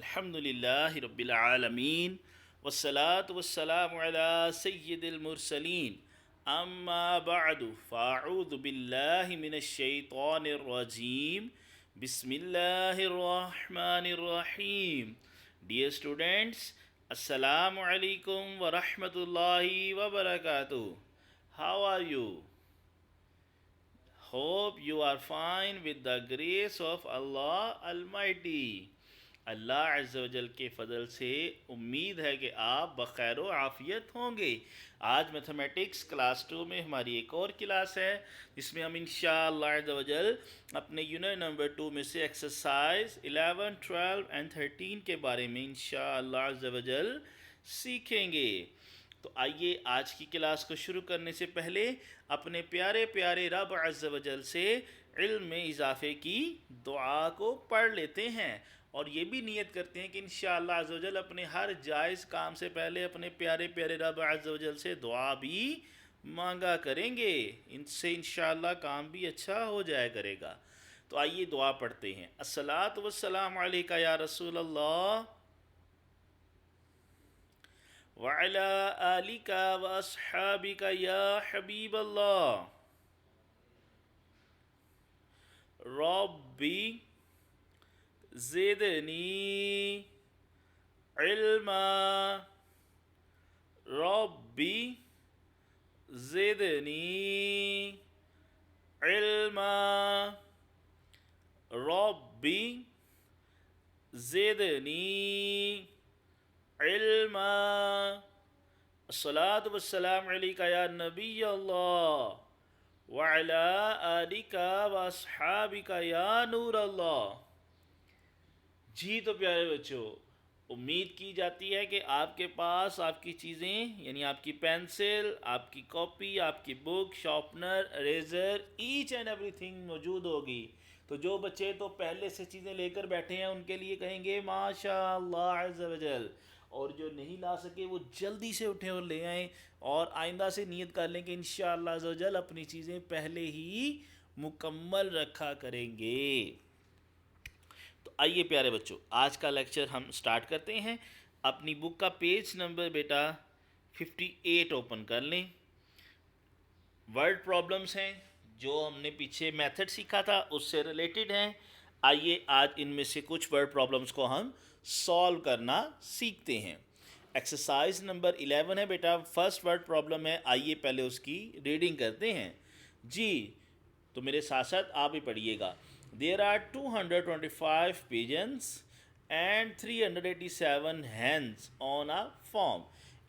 अल्हम्दुलिल्लाहि रब्बिल आलमीन वस्सलातु वस्सलामु अला सय्यिदिल मुरसलीन अम्मा बअदु फ़अऊज़ु बिल्लाहि मिनश शैतानिर रजीम बिस्मिल्लाहिर रहमानिर रहीम। डियर स्टूडेंट्स, अस्सलामु अलैकुम व रहमतुल्लाहि व बरकातुहू। How are you? Hope you are fine with the grace of Allah Almighty। अल्लाह अज़्ज़ा वजल के फ़ज़ल से उम्मीद है कि आप बख़ैर व आफ़ियत होंगे। आज मैथमेटिक्स क्लास 2 में हमारी एक और क्लास है जिसमें हम इंशाअल्लाह अज़्ज़ा वजल अपने यूनिट नंबर 2 में से एक्सरसाइज 11, 12 एंड 13 के बारे में इंशाअल्लाह अज़्ज़ा वजल सीखेंगे। तो आइए आज की क्लास को शुरू करने से पहले अपने प्यारे प्यारे रब अज़्ज़ वजल से इल्म में इजाफ़े की दुआ को पढ़ लेते हैं और ये भी नियत करते हैं कि इंशाअल्लाह अज़्ज़ वजल अपने हर जायज़ काम से पहले अपने प्यारे प्यारे रब अज़्ज़ वजल से दुआ भी मांगा करेंगे। इनसे इंशाअल्लाह काम भी अच्छा हो जाया करेगा। तो आइए दुआ पढ़ते हैं। अस्सलातु वस्सलामु अलैका या रसूल अल्लाह वअला आलिका व अस्हाबिका या हबीब अल्लाह। रब्बी ज़िदनी इल्मा। रब्बी ज़िदनी इल्मा। रब्बी ज़िदनी इल्मा। अस्सलातु वस्सलामु अलैका या नबी अल्लाह वअला आलिका व अस्हाबिका या नूर अल्लाह। जी तो प्यारे बच्चों, उम्मीद की जाती है कि आपके पास आपकी चीज़ें यानी आपकी पेंसिल, आपकी कॉपी, आपकी book, sharpener, eraser, each and everything मौजूद होगी। तो जो बच्चे तो पहले से चीज़ें लेकर बैठे हैं उनके लिए कहेंगे माशाअल्लाह अज़्ज़ वजल, और जो नहीं ला सके वो जल्दी से उठें और ले आएँ और आइंदा से नियत कर लें कि इंशाअल्लाह अज़्ज़ वजल अपनी चीज़ें पहले ही मुकम्मल रखा करेंगे। तो आइए प्यारे बच्चों, आज का लेक्चर हम स्टार्ट करते हैं। अपनी बुक का पेज नंबर बेटा 58 ओपन कर लें। वर्ड प्रॉब्लम्स हैं जो हमने पीछे मेथड सीखा था उससे रिलेटेड हैं। आइए आज इनमें से कुछ वर्ड प्रॉब्लम्स को हम सॉल्व करना सीखते हैं। एक्सरसाइज नंबर 11 है बेटा, फर्स्ट वर्ड प्रॉब्लम है। आइए पहले उसकी रीडिंग करते हैं जी। तो मेरे साथ साथ आप भी पढ़िएगा। There are 225 pigeons and 387 hens on a farm।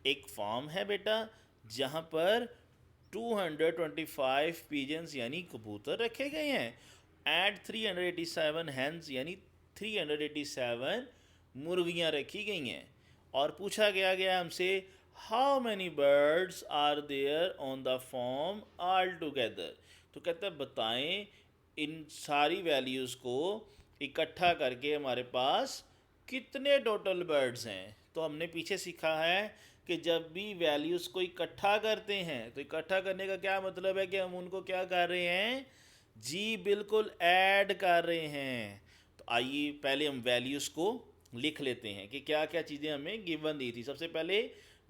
एक फार्म है बेटा जहाँ पर 225 pigeons यानी कबूतर रखे गए हैं एंड 387 hens यानी 387 मुर्गियाँ रखी गई हैं। और पूछा गया हमसे how many birds are there on the farm all together. तो कहता है बताएं इन सारी वैल्यूज़ को इकट्ठा करके हमारे पास कितने टोटल बर्ड्स हैं। तो हमने पीछे सीखा है कि जब भी वैल्यूज़ को इकट्ठा करते हैं तो इकट्ठा करने का क्या मतलब है कि हम उनको क्या कर रहे हैं जी, बिल्कुल ऐड कर रहे हैं। तो आइए पहले हम वैल्यूज़ को लिख लेते हैं कि क्या क्या चीज़ें हमें गिवन दी थी। सबसे पहले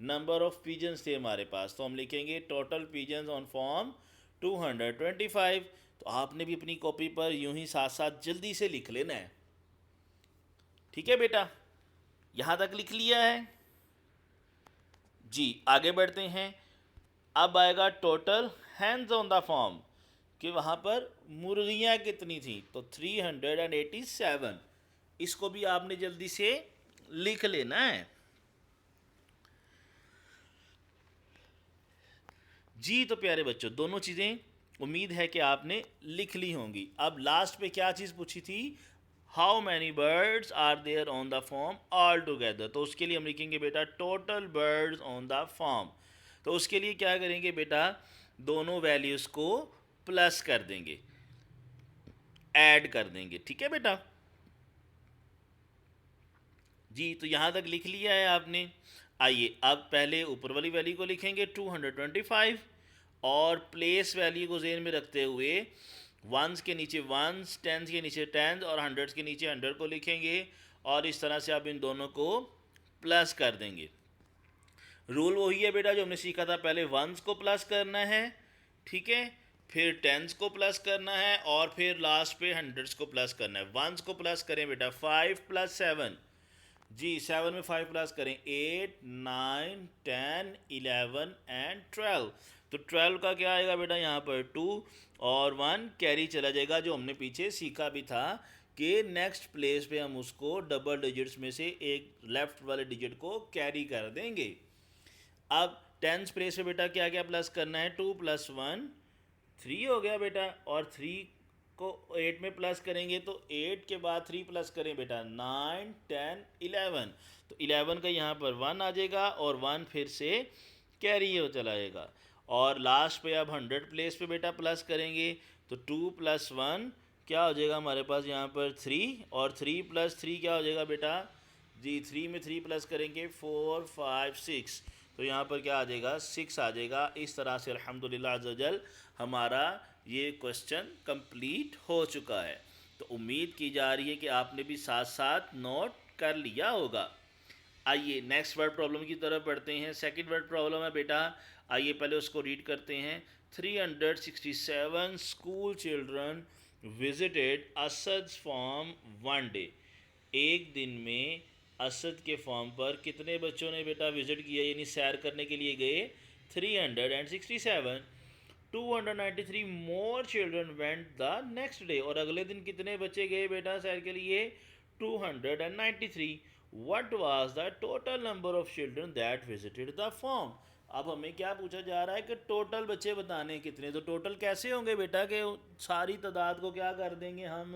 नंबर ऑफ़ पिजन्स थे हमारे पास, तो हम लिखेंगे टोटल पिजन्स ऑन फॉर्म 225। तो आपने भी अपनी कॉपी पर यूं ही साथ साथ जल्दी से लिख लेना है। ठीक है बेटा, यहाँ तक लिख लिया है जी। आगे बढ़ते हैं। अब आएगा total hands on the form कि वहाँ पर मुर्गियाँ कितनी थी। तो 387, इसको भी आपने जल्दी से लिख लेना है जी। तो प्यारे बच्चों, दोनों चीज़ें उम्मीद है कि आपने लिख ली होंगी। अब लास्ट पे क्या चीज़ पूछी थी, how many birds are there on the farm all together. तो उसके लिए हम लिखेंगे बेटा total birds on the farm. तो उसके लिए क्या करेंगे बेटा, दोनों वैल्यूज़ को प्लस कर देंगे, ऐड कर देंगे। ठीक है बेटा जी। तो यहाँ तक लिख लिया है आपने। आइए अब पहले ऊपर वाली वैल्यू को लिखेंगे 225 और प्लेस वैल्यू को जेन में रखते हुए वंस के नीचे वंस, टेंस के नीचे टेंस और हंड्रेड्स के नीचे हंड्रेड को लिखेंगे और इस तरह से आप इन दोनों को प्लस कर देंगे। रूल वही है बेटा जो हमने सीखा था, पहले वंस को प्लस करना है, ठीक है, फिर टेंस को प्लस करना है और फिर लास्ट पे हंड्रेड्स को प्लस करना है। वंस को प्लस करें बेटा, 5 + 7, जी 7 में 5 प्लस करें, 8 9 10 11 एंड 12। तो 12 का क्या आएगा बेटा यहाँ पर 2 और 1 कैरी चला जाएगा, जो हमने पीछे सीखा भी था कि नेक्स्ट प्लेस पे हम उसको डबल डिजिट्स में से एक लेफ्ट वाले डिजिट को कैरी कर देंगे। अब टेंस प्लेस पे बेटा क्या क्या प्लस करना है, 2 + 1 3 हो गया बेटा, और 3 को 8 में प्लस करेंगे तो 8 के बाद 3 प्लस करें बेटा, 9 10 11। तो 11 का यहाँ पर 1 आ जाएगा और 1 फिर से कैरी हो चला जाएगा। और लास्ट पे अब 100 प्लेस पे बेटा प्लस करेंगे तो 2 + 1 क्या हो जाएगा हमारे पास यहाँ पर 3, और 3 + 3 क्या हो जाएगा बेटा, जी 3 में 3 प्लस करेंगे 4 5 6, तो यहाँ पर क्या आ जाएगा 6 आ जाएगा। इस तरह से अल्हम्दुलिल्लाह अज़्ज़वजल हमारा ये क्वेश्चन कंप्लीट हो चुका है। तो उम्मीद की जा रही है कि आपने भी साथ साथ नोट कर लिया होगा। आइए नेक्स्ट वर्ड प्रॉब्लम की तरफ बढ़ते हैं। सेकंड वर्ड प्रॉब्लम है बेटा, आइए पहले उसको रीड करते हैं। 367 school children visited Asad's farm one day. एक दिन में असद के फार्म पर कितने बच्चों ने बेटा विजिट किया, यानी सैर करने के लिए गए, 367। 293 more children went the next day, और अगले दिन कितने बच्चे गए बेटा सैर के लिए, 293। What was the total number of children that visited the farm. अब हमें क्या पूछा जा रहा है कि टोटल बच्चे बताने कितने। तो टोटल कैसे होंगे बेटा, कि सारी तादाद को क्या कर देंगे हम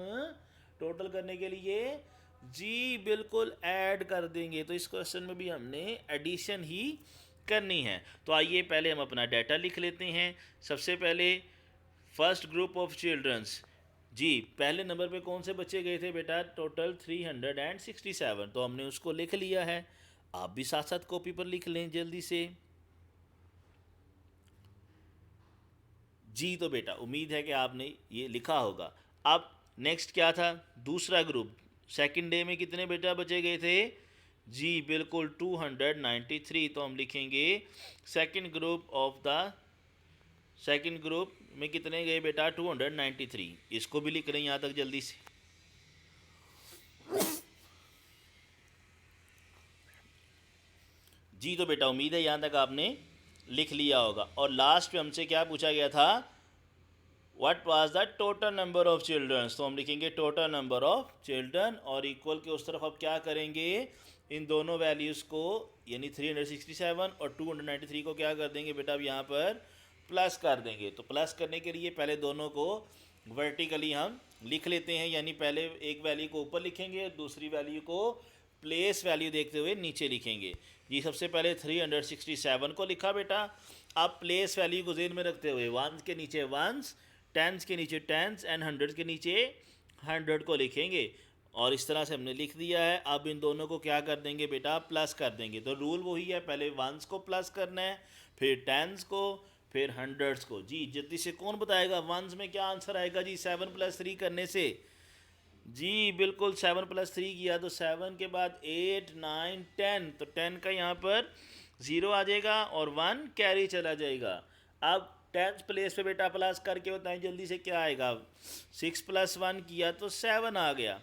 टोटल करने के लिए, जी बिल्कुल ऐड कर देंगे। तो इस क्वेश्चन में भी हमने एडिशन ही करनी है। तो आइए पहले हम अपना डाटा लिख लेते हैं। सबसे पहले फर्स्ट ग्रुप ऑफ चिल्ड्रंस, जी पहले नंबर पे कौन से बच्चे गए थे बेटा, टोटल 367, तो हमने उसको लिख लिया है। आप भी साथ साथ कॉपी पर लिख लें जल्दी से। जी तो बेटा उम्मीद है कि आपने ये लिखा होगा। अब नेक्स्ट क्या था, दूसरा ग्रुप, सेकंड डे में कितने बेटा बचे गए थे, जी बिल्कुल 293, तो हम लिखेंगे सेकंड ग्रुप में कितने गए बेटा, 293। इसको भी लिख रहे हैं यहाँ तक जल्दी से। जी तो बेटा उम्मीद है यहाँ तक आपने लिख लिया होगा। और लास्ट पे हमसे क्या पूछा गया था, what was the total number of childrens, तो हम लिखेंगे टोटल नंबर ऑफ चिल्ड्रन, और इक्वल के उस तरफ अब क्या करेंगे, इन दोनों वैल्यूज़ को यानी 367 और 293 को क्या कर देंगे बेटा, अब यहाँ पर प्लस कर देंगे। तो प्लस करने के लिए पहले दोनों को वर्टिकली हम लिख लेते हैं, यानी पहले एक वैल्यू को ऊपर लिखेंगे और दूसरी वैल्यू को प्लेस वैल्यू देखते हुए नीचे लिखेंगे। जी सबसे पहले 367 को लिखा बेटा। अब प्लेस वैल्यू को जेन में रखते हुए वंस के नीचे वंस, टेंस के नीचे टेंस एंड हंड्रेड के नीचे 100 को लिखेंगे, और इस तरह से हमने लिख दिया है। अब इन दोनों को क्या कर देंगे बेटा, प्लस कर देंगे। तो रूल वही है, पहले वंस को प्लस करना है, फिर टेंस को, फिर हंड्रेड्स को। जी जल्दी से कौन बताएगा वंस में क्या आंसर आएगा, जी 7 + 3 करने से, जी बिल्कुल 7 + 3 किया तो 7 के बाद 8 9 10, तो 10 का यहाँ पर 0 आ जाएगा और 1 कैरी चला जाएगा। अब 10th प्लेस पे बेटा प्लस करके बताएं जल्दी से क्या आएगा, 6 + 1 किया तो 7 आ गया,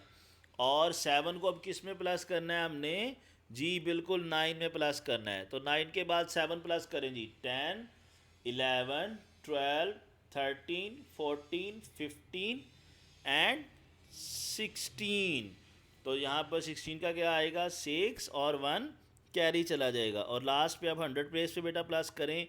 और 7 को अब किस में प्लस करना है हमने, जी बिल्कुल 9 में प्लस करना है। तो 9 के बाद 7 प्लस करें जी, 10 11 12 13 14 15 एंड 16, तो यहाँ पर 16 का क्या आएगा 6 और 1 कैरी चला जाएगा। और लास्ट पे अब 100 प्लेस पे बेटा प्लस करें,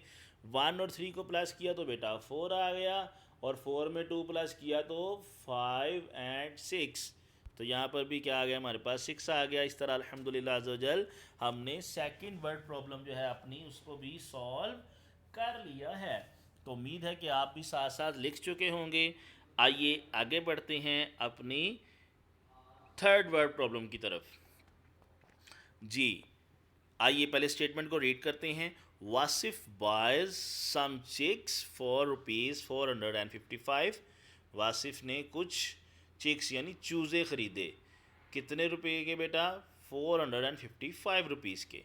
1 और 3 को प्लस किया तो बेटा 4 आ गया, और 4 में 2 प्लस किया तो 5 एंड 6, तो यहाँ पर भी क्या आ गया हमारे पास 6 आ गया। इस तरह अल्हम्दुलिल्लाह अज़्ज़वजल हमने सेकंड वर्ड प्रॉब्लम जो है अपनी उसको भी सॉल्व कर लिया है। तो उम्मीद है कि आप भी साथ साथ लिख चुके होंगे। आइए आगे बढ़ते हैं अपनी थर्ड वर्ड प्रॉब्लम की तरफ। जी आइए पहले स्टेटमेंट को रीड करते हैं। Wasif buys some chicks for ₹455। Wasif ने कुछ चिक्स यानी चूज़े ख़रीदे कितने रुपए के बेटा? 455 रुपीज़ के।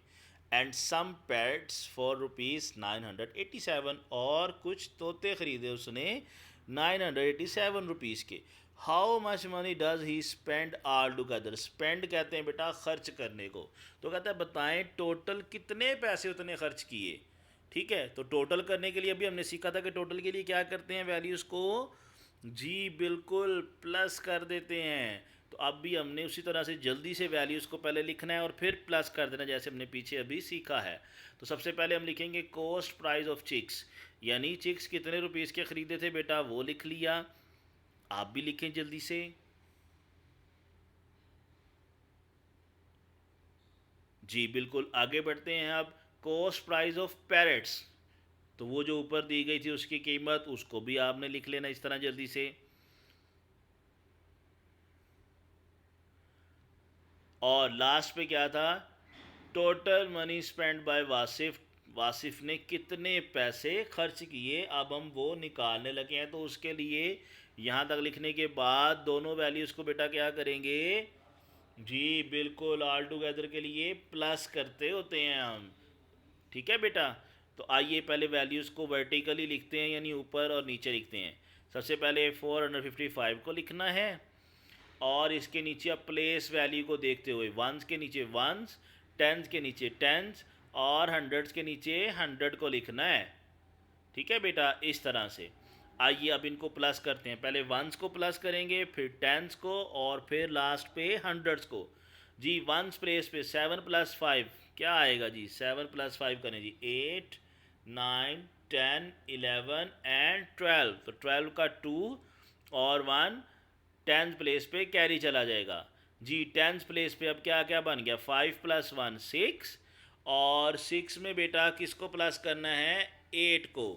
And some pets for rupees 987, और कुछ तोते ख़रीदे उसने 987 रुपीज़ के। How much money does he spend all together? Spend कहते हैं बेटा खर्च करने को। तो कहता है बताएं टोटल कितने पैसे उतने खर्च किए। ठीक है, तो टोटल करने के लिए अभी हमने सीखा था कि टोटल के लिए क्या करते हैं, वैल्यूज़ को जी बिल्कुल प्लस कर देते हैं। तो अब भी हमने उसी तरह से जल्दी से वैल्यूज़ को पहले लिखना है और फिर प्लस कर देना, जैसे हमने पीछे अभी सीखा है। तो सबसे पहले हम लिखेंगे कॉस्ट प्राइस ऑफ चिक्स, यानी चिक्स कितने रुपीज़ के ख़रीदे थे बेटा, वो लिख लिया। आप भी लिखें जल्दी से। जी बिल्कुल, आगे बढ़ते हैं अब। कॉस्ट प्राइस ऑफ पैरेट्स, तो वो जो ऊपर दी गई थी उसकी कीमत, उसको भी आपने लिख लेना इस तरह जल्दी से। और लास्ट पे क्या था, total money spend by Wasif, Wasif ने कितने पैसे खर्च किए, अब हम वो निकालने लगे हैं। तो उसके लिए यहाँ तक लिखने के बाद दोनों वैल्यूज़ को बेटा क्या करेंगे, जी बिल्कुल ऑल टुगेदर के लिए प्लस करते होते हैं हम। ठीक है बेटा, तो आइए पहले वैल्यूज़ को वर्टिकली लिखते हैं, यानी ऊपर और नीचे लिखते हैं। सबसे पहले 455 को लिखना है, और इसके नीचे अब प्लेस वैल्यू को देखते हुए वंस के नीचे वंस, टेंस के नीचे टेंस, और हंड्रेड्स के नीचे 100 को लिखना है। ठीक है बेटा, इस तरह से। आइए अब इनको प्लस करते हैं। पहले वंस को प्लस करेंगे, फिर टेंस को, और फिर लास्ट पे हंड्रेड्स को। जी वंस प्लेस पे 7 + 5 क्या आएगा जी, 7 + 5 करें जी, 8 9 10 11 एंड 12। तो 12 का 2 और 1 टेंथ प्लेस पे कैरी चला जाएगा। जी टेंथ प्लेस पे अब क्या क्या बन गया, 5 + 1 6, और 6 में बेटा किसको प्लस करना है, 8 को।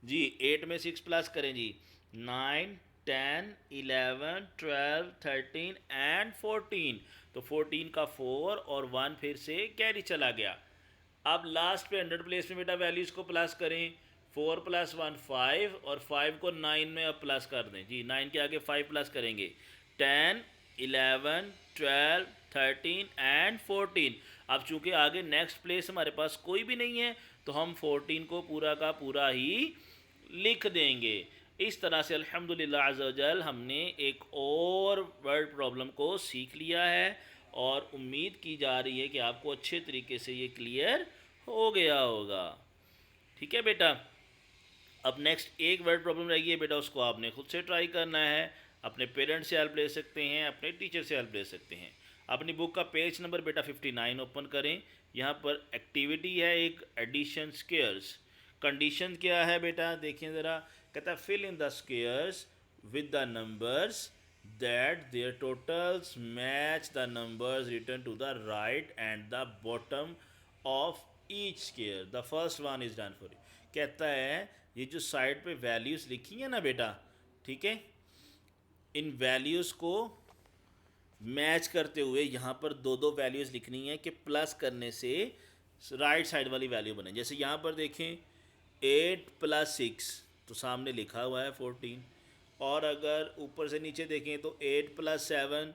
जी 8 में 6 प्लस करें जी, 9 10 11 12 13 एंड 14। तो 14 का 4 और 1 फिर से कैरी चला गया। अब लास्ट पे 100 प्लेस में बेटा वैल्यूज़ को प्लस करें। 4 + 1 5, और 5 को 9 में अब प्लस कर दें जी, 9 के आगे 5 प्लस करेंगे, 10 11 12 13 एंड 14। अब चूंकि आगे नेक्स्ट प्लेस हमारे पास कोई भी नहीं है, तो हम 14 को पूरा का पूरा ही लिख देंगे। इस तरह से अल्हम्दुलिल्लाह अज़्ज़ा वजल हमने एक और वर्ड प्रॉब्लम को सीख लिया है, और उम्मीद की जा रही है कि आपको अच्छे तरीके से ये क्लियर हो गया होगा। ठीक है बेटा, अब नेक्स्ट एक वर्ड प्रॉब्लम रहेगी है बेटा, उसको आपने खुद से ट्राई करना है। अपने पेरेंट्स से हेल्प ले सकते हैं, अपने टीचर से हेल्प ले सकते हैं। अपनी बुक का पेज नंबर बेटा 59 ओपन करें। यहाँ पर एक्टिविटी है एक, एडिशन स्क्वेयर्स। कंडीशन क्या है बेटा, देखिए ज़रा। कहता है fill in the squares with the numbers that their totals match the numbers written to the right and the bottom of each square. The first one is done for you. कहता है ये जो साइड पे values लिखी है ना बेटा, ठीक है, इन वैल्यूज़ को मैच करते हुए यहाँ पर दो दो वैल्यूज़ लिखनी है कि प्लस करने से राइट साइड वाली वैल्यू बने। जैसे यहाँ पर देखें 8 + 6, तो सामने लिखा हुआ है 14, और अगर ऊपर से नीचे देखें तो 8 + 7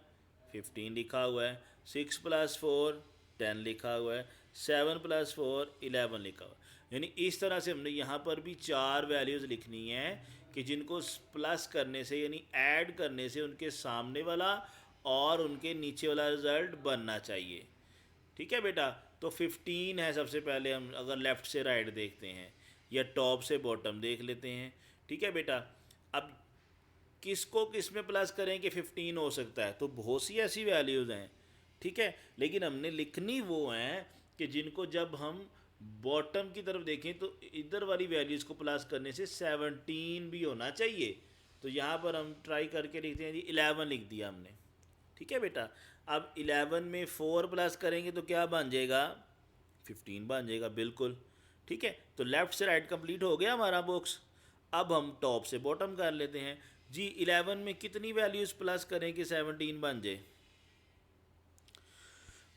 15 लिखा हुआ है, 6 + 4 10 लिखा हुआ है, 7 + 4 11 लिखा हुआ है। यानी इस तरह से हमने यहाँ पर भी 4 वैल्यूज़ लिखनी है कि जिनको प्लस करने से यानी ऐड करने से उनके सामने वाला और उनके नीचे वाला रिज़ल्ट बनना चाहिए। ठीक है बेटा, तो 15 है सबसे पहले, हम अगर लेफ़्ट से राइट देखते हैं या टॉप से बॉटम देख लेते हैं। ठीक है बेटा, अब किसको किस में प्लस करें कि 15 हो सकता है, तो बहुत सी ऐसी वैल्यूज़ हैं। ठीक है, लेकिन हमने लिखनी वो हैं कि जिनको जब हम बॉटम की तरफ देखें तो इधर वाली वैल्यूज़ को प्लस करने से 17 भी होना चाहिए। तो यहाँ पर हम ट्राई करके लिखते हैं जी, 11 लिख दिया हमने। ठीक है बेटा, अब 11 में 4 प्लस करेंगे तो क्या बन जाएगा, 15 बन जाएगा बिल्कुल। ठीक है, तो लेफ़्ट से राइट कंप्लीट हो गया हमारा बॉक्स। अब हम टॉप से बॉटम कर लेते हैं जी। 11 में कितनी वैल्यूज़ प्लस करें कि 17 बन जाए,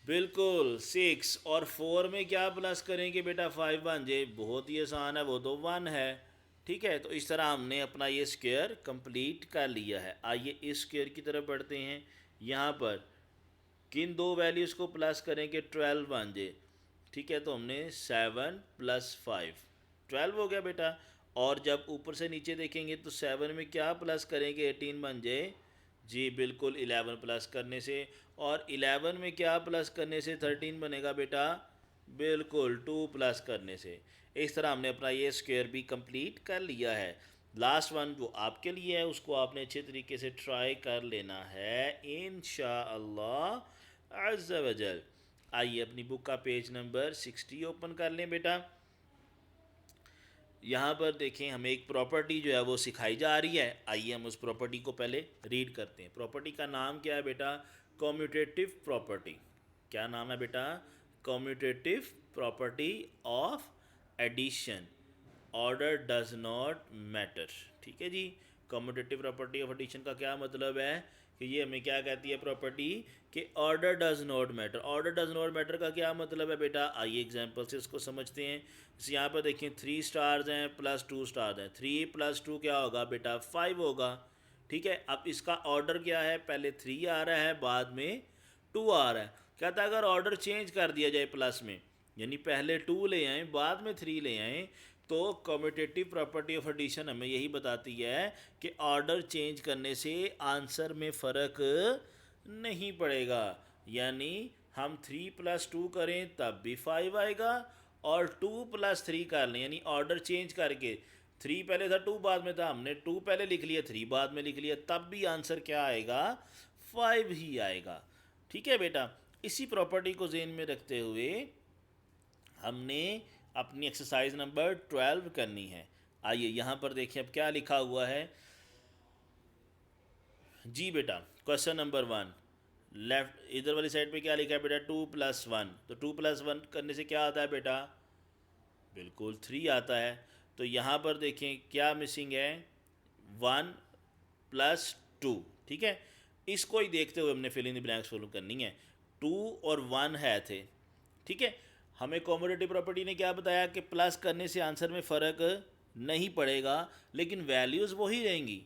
बिल्कुल 6, और 4 में क्या प्लस करें कि बेटा 5 बन जाए, बहुत ही आसान है, वो तो 1 है। ठीक है, तो इस तरह हमने अपना ये स्क्वायर कंप्लीट कर लिया है। आइए इस स्क्वायर की तरफ बढ़ते हैं। यहाँ पर किन दो वैल्यूज़ को प्लस करें कि 12 बन जाए। ठीक है, तो हमने 7 + 5 12 हो गया बेटा। और जब ऊपर से नीचे देखेंगे तो 7 में क्या प्लस करेंगे 18 बन जाए। जी बिल्कुल 11 प्लस करने से। और 11 में क्या प्लस करने से 13 बनेगा बेटा, बिल्कुल 2 प्लस करने से। इस तरह हमने अपना ये स्क्वायर भी कंप्लीट कर लिया है। लास्ट वन जो आपके लिए है उसको आपने अच्छे तरीके से ट्राई कर लेना है इंशाअल्लाह अज़्ज़ा वजल। आइए अपनी बुक का पेज नंबर 60 ओपन कर लें बेटा। यहाँ पर देखें हमें एक प्रॉपर्टी जो है वो सिखाई जा रही है। आइए हम उस प्रॉपर्टी को पहले रीड करते हैं। प्रॉपर्टी का नाम क्या है बेटा, कम्यूटेटिव प्रॉपर्टी। क्या नाम है बेटा, commutative property of addition, order does not matter. ठीक है जी, कम्यूटेटिव प्रॉपर्टी ऑफ एडिशन का क्या मतलब है कि ये हमें क्या कहती है प्रॉपर्टी कि order does not matter. Order does not matter का क्या मतलब है बेटा, आइए एग्जांपल से इसको समझते हैं। जैसे यहाँ पर देखिए 3 स्टार्स हैं +2 स्टार्स हैं, 3 + 2 क्या होगा बेटा 5 होगा। ठीक है, अब इसका ऑर्डर क्या है, पहले 3 आ रहा है बाद में 2 आ रहा है। कहता है अगर ऑर्डर चेंज कर दिया जाए प्लस में, यानी पहले 2 ले आए बाद में 3 ले आए, तो कम्यूटेटिव प्रॉपर्टी ऑफ एडिशन हमें यही बताती है कि ऑर्डर चेंज करने से आंसर में फ़र्क नहीं पड़ेगा। यानी हम 3 + 2 करें तब भी 5 आएगा, और 2 + 3 कर लें यानी ऑर्डर चेंज करके 3 पहले था 2 बाद में था, हमने 2 पहले लिख लिया 3 बाद में लिख लिया, तब भी आंसर क्या आएगा 5 ही आएगा। ठीक है बेटा, इसी प्रॉपर्टी को ज़हन में रखते हुए हमने अपनी एक्सरसाइज नंबर 12 करनी है। आइए यहाँ पर देखिए अब क्या लिखा हुआ है। जी बेटा, क्वेश्चन नंबर 1 लेफ्ट इधर वाली साइड पे क्या लिखा है बेटा 2 + 1, तो 2 + 1 करने से क्या आता है बेटा, बिल्कुल 3 आता है। तो यहाँ पर देखें क्या मिसिंग है, 1 + 2। ठीक है, इसको ही देखते हुए हमने fill in the blanks follow करनी है। 2 और 1 है थे। ठीक है, हमें कम्यूटेटिव प्रॉपर्टी ने क्या बताया कि प्लस करने से आंसर में फ़र्क नहीं पड़ेगा, लेकिन वैल्यूज़ वही रहेंगी।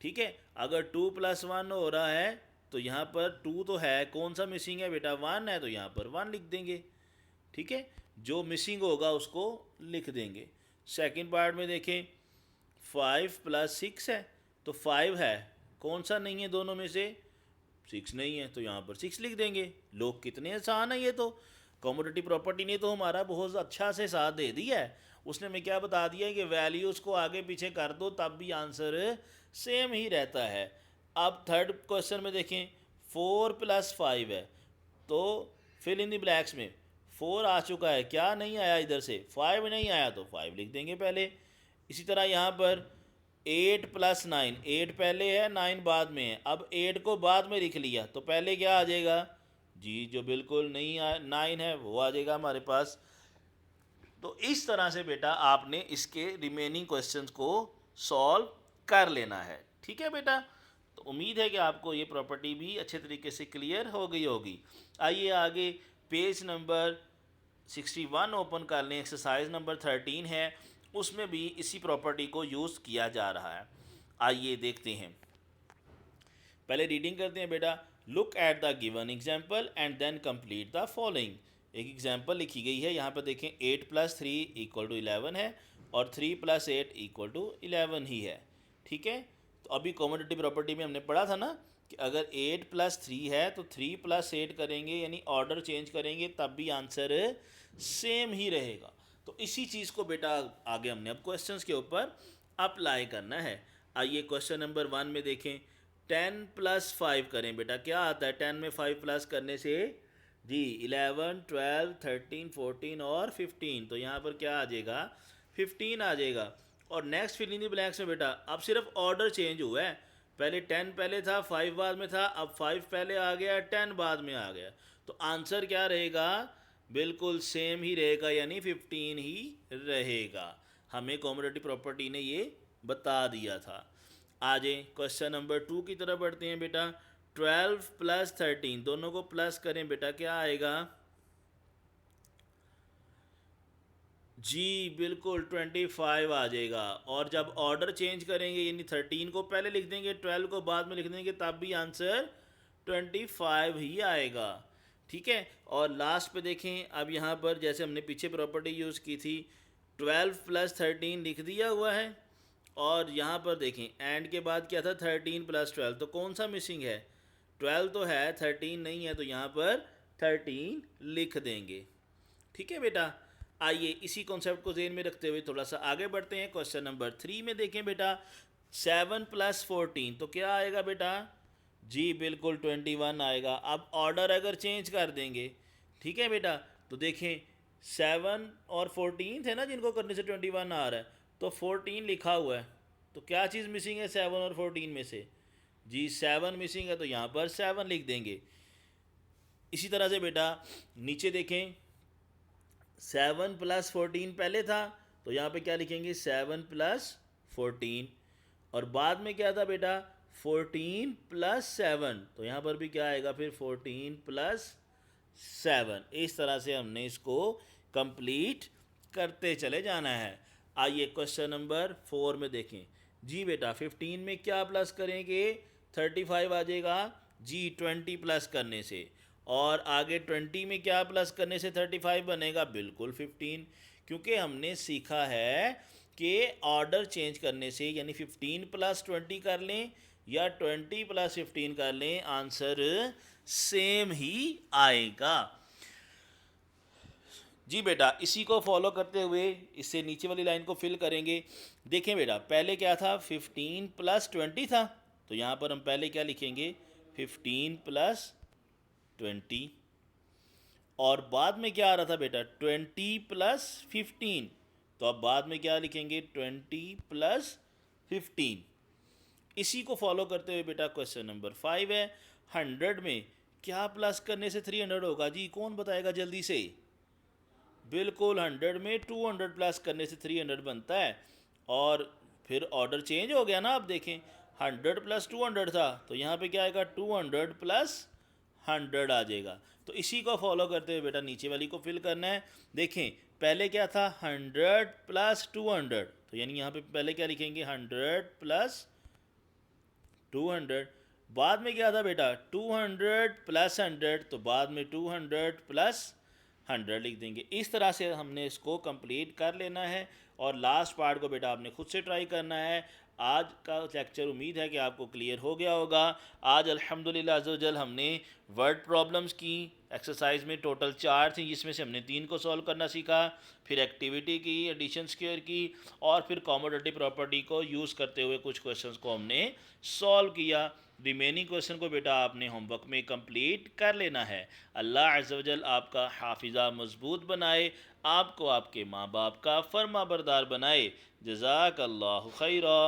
ठीक है, अगर 2 + 1 हो रहा है तो यहाँ पर 2 तो है, कौन सा मिसिंग है बेटा 1 है, तो यहाँ पर 1 लिख देंगे। ठीक है, जो मिसिंग होगा उसको लिख देंगे। सेकंड पार्ट में देखें 5 + 6 है, तो 5 है, कौन सा नहीं है दोनों में से, 6 नहीं है, तो यहाँ पर 6 लिख देंगे। लोग कितने आसान है, ये तो कम्यूटेटिव प्रॉपर्टी ने तो हमारा बहुत अच्छा से साथ दे दिया है। उसने हमें क्या बता दिया है कि वैल्यूज़ को आगे पीछे कर दो तब भी आंसर सेम ही रहता है। अब थर्ड क्वेश्चन में देखें 4 + 5 है, तो फिल इन द ब्लैक्स में 4 आ चुका है, क्या नहीं आया इधर से 5 नहीं आया, तो 5 लिख देंगे पहले। इसी तरह यहाँ पर 8 + 9, 8 पहले है 9 बाद में है, अब 8 को बाद में लिख लिया तो पहले क्या आ जाएगा जी, जो बिल्कुल नहीं 9 है वो आ जाएगा हमारे पास। तो इस तरह से बेटा आपने इसके रिमेनिंग क्वेश्चंस को सॉल्व कर लेना है। ठीक है बेटा, तो उम्मीद है कि आपको ये प्रॉपर्टी भी अच्छे तरीके से क्लियर हो गई होगी। आइए आगे पेज नंबर 61 ओपन कर लें। एक्सरसाइज नंबर 13 है, उसमें भी इसी प्रॉपर्टी को यूज़ किया जा रहा है। आइए देखते हैं, पहले रीडिंग करते हैं बेटा। Look at the given example and then complete the following. एक एग्जाम्पल लिखी गई है, यहाँ पर देखें 8 + 3 = 11 है, और 3 + 8 = 11 ही है। ठीक है, तो अभी कम्यूटेटिव प्रॉपर्टी में हमने पढ़ा था ना कि अगर 8 + 3 है तो 3 + 8 करेंगे, यानी ऑर्डर चेंज करेंगे तब भी आंसर सेम ही रहेगा। तो इसी चीज़ को बेटा आगे हमने अब क्वेश्चंस के ऊपर अप्लाई करना है। आइए क्वेश्चन नंबर 1 में देखें 10 + 5 करें बेटा, क्या आता है 10 में 5 प्लस करने से जी 11 12 13 14 और 15, तो यहाँ पर क्या आ जाएगा 15 आ जाएगा। और next fill in the blanks में बेटा अब सिर्फ ऑर्डर चेंज हुआ है, पहले 10 पहले था 5 बाद में था, अब 5 पहले आ गया 10 बाद में आ गया, तो आंसर क्या रहेगा बिल्कुल सेम ही रहेगा, यानी 15 ही रहेगा। हमें कम्यूटेटिव प्रॉपर्टी ने ये बता दिया था। आ जाए क्वेश्चन नंबर 2 की तरफ बढ़ते हैं बेटा। 12 + 13 दोनों को प्लस करें बेटा, क्या आएगा जी बिल्कुल 25 आ जाएगा। और जब ऑर्डर चेंज करेंगे यानी 13 को पहले लिख देंगे 12 को बाद में लिख देंगे तब भी आंसर 25 ही आएगा। ठीक है, और लास्ट पे देखें, अब यहाँ पर जैसे हमने पीछे प्रॉपर्टी यूज़ की थी, 12 + 13 लिख दिया हुआ है, और यहाँ पर देखें एंड के बाद क्या था, 13 + 12, तो कौन सा मिसिंग है, 12 तो है, 13 नहीं है, तो यहाँ पर 13 लिख देंगे। ठीक है बेटा, आइए इसी कॉन्सेप्ट को ज़हन में रखते हुए थोड़ा सा आगे बढ़ते हैं। क्वेश्चन नंबर 3 में देखें बेटा, 7 + 14 तो क्या आएगा बेटा, जी बिल्कुल 21 आएगा। अब ऑर्डर अगर चेंज कर देंगे, ठीक है बेटा, तो देखें 7 और 14 थे ना जिनको करने से 21 आ रहा है, तो 14 लिखा हुआ है, तो क्या चीज़ मिसिंग है 7 और 14 में से, जी 7 मिसिंग है, तो यहाँ पर 7 लिख देंगे। इसी तरह से बेटा नीचे देखें, 7 + 14 पहले था, तो यहाँ पे क्या लिखेंगे 7 + 14, और बाद में क्या था बेटा 14 + 7, तो यहाँ पर भी क्या आएगा फिर 14 + 7। इस तरह से हमने इसको कंप्लीट करते चले जाना है। आइए क्वेश्चन नंबर 4 में देखें, जी बेटा 15 में क्या प्लस करेंगे, 35 आ जाएगा, जी 20 प्लस करने से, और आगे 20 में क्या प्लस करने से 35 बनेगा, बिल्कुल 15, क्योंकि हमने सीखा है कि ऑर्डर चेंज करने से, यानी 15 + 20 कर लें या 20 + 15 कर लें, आंसर सेम ही आएगा। जी बेटा इसी को फॉलो करते हुए इससे नीचे वाली लाइन को फिल करेंगे। देखें बेटा पहले क्या था, 15 + 20 था, तो यहाँ पर हम पहले क्या लिखेंगे 15 + 20, और बाद में क्या आ रहा था बेटा 20 + 15, तो अब बाद में क्या लिखेंगे 20 + 15। इसी को फॉलो करते हुए बेटा क्वेश्चन नंबर 5 है, 100 में क्या प्लस करने से 300 होगा, जी कौन बताएगा जल्दी से, बिल्कुल 100 में 200 प्लस करने से 300 बनता है, और फिर ऑर्डर चेंज हो गया ना, आप देखें 100 + 200 था, तो यहाँ पे क्या आएगा 200 + 100 आ जाएगा। तो इसी को फॉलो करते हुए बेटा नीचे वाली को फिल करना है। देखें पहले क्या था 100 + 200, तो यानी यहाँ पे पहले क्या लिखेंगे 100 + 200, बाद में क्या था बेटा 200 + 100, तो बाद में 200 + 100 लिख देंगे। इस तरह से हमने इसको कंप्लीट कर लेना है, और लास्ट पार्ट को बेटा आपने खुद से ट्राई करना है। आज का लेक्चर उम्मीद है कि आपको क्लियर हो गया होगा। आज अल्हम्दुलिल्लाह अज़्ज़वजल हमने वर्ड प्रॉब्लम्स की, एक्सरसाइज में टोटल 4 थी, जिसमें से हमने 3 को सॉल्व करना सीखा, फिर एक्टिविटी की, एडिशन स्क्वायर की, और फिर कॉमोडेटिव प्रॉपर्टी को यूज़ करते हुए कुछ क्वेश्चंस को हमने सॉल्व किया। रिमेनिंग क्वेश्चन को बेटा आपने होमवर्क में कंप्लीट कर लेना है। अल्लाह अज़्ज़वजल आपका हाफिज़ा मजबूत बनाए, आपको आपके माँ बाप का फर्मा बरदार बनाए। जज़ाकल्लाहु खैरा।